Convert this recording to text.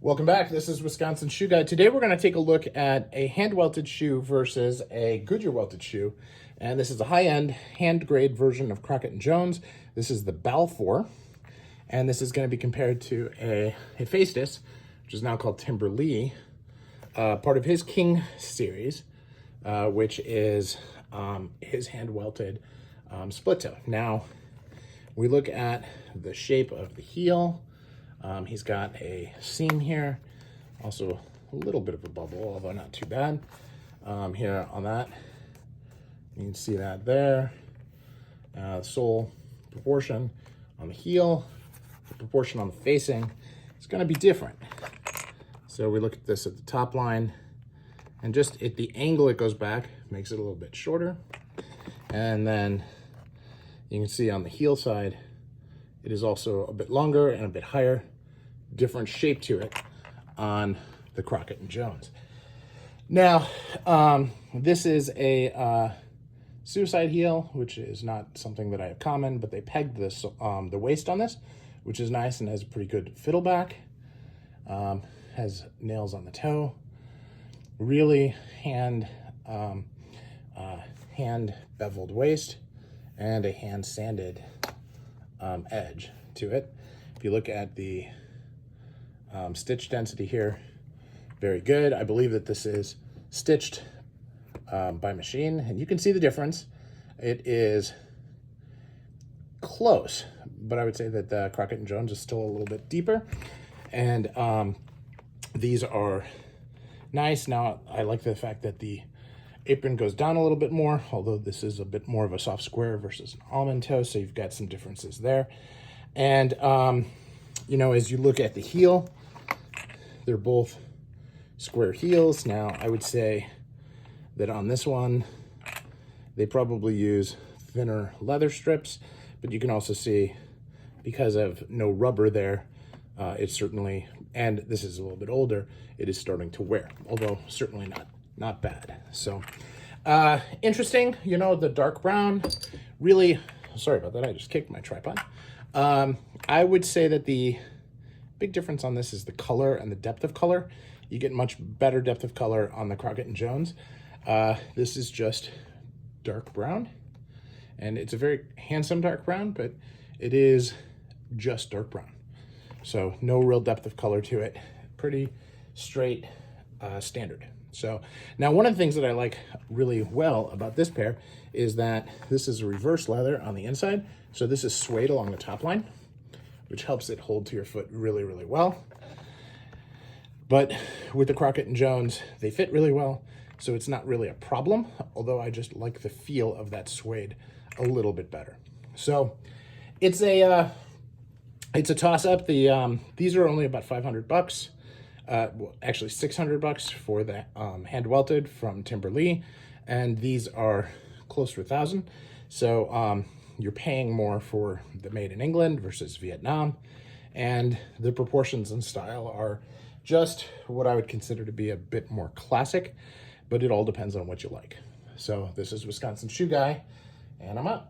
Welcome back. This is Wisconsin Shoe Guy. Today we're going to take a look at a hand-welted shoe versus a Goodyear welted shoe. And this is a high-end hand-grade version of Crockett & Jones. This is the Balfour. And this is going to be compared to a Hephaestus, which is now called Timberlee, part of his King series, which is his hand-welted split toe. Now, we look at the shape of the heel. He's got a seam here, also a little bit of a bubble, although not too bad. Here on that, you can see that there. Sole proportion on the heel, the proportion on the facing is going to be different. So we look at this at the top line, and just at the angle it goes back makes it a little bit shorter. And then you can see on the heel side, it is also a bit longer and a bit higher, different shape to it on the Crockett & Jones. Now, this is a suicide heel, which is not something that I have common, but they pegged this, the waist on this, which is nice and has a pretty good fiddle back. Has nails on the toe. Really hand beveled waist and a hand sanded edge to it. If you look at the stitch density here, very good. I believe that this is stitched by machine, and you can see the difference. It is close, but I would say that the Crockett & Jones is still a little bit deeper, and these are nice. Now, I like the fact that the apron goes down a little bit more, although this is a bit more of a soft square versus an almond toe, so you've got some differences there. And, you know, as you look at the heel, they're both square heels. Now, I would say that on this one, they probably use thinner leather strips, but you can also see, because of no rubber there, it's certainly, and this is a little bit older, it is starting to wear, although certainly not bad. So interesting, you know, the dark brown really, sorry about that, I just kicked my tripod. I would say that the big difference on this is the color and the depth of color. You get much better depth of color on the Crockett & Jones. This is just dark brown, and it's a very handsome dark brown, but it is just dark brown. So no real depth of color to it. Pretty straight standard. So now one of the things that I like really well about this pair is that this is a reverse leather on the inside. So this is suede along the top line, which helps it hold to your foot really, really well. But with the Crockett & Jones, they fit really well, so it's not really a problem, although I just like the feel of that suede a little bit better. So it's a toss-up. These are only about $500. Well, actually $600 for the hand welted from Timberlee, and these are close to $1,000. So you're paying more for the made in England versus Vietnam, and the proportions and style are just what I would consider to be a bit more classic, but it all depends on what you like. So this is Wisconsin Shoe Guy, and I'm out.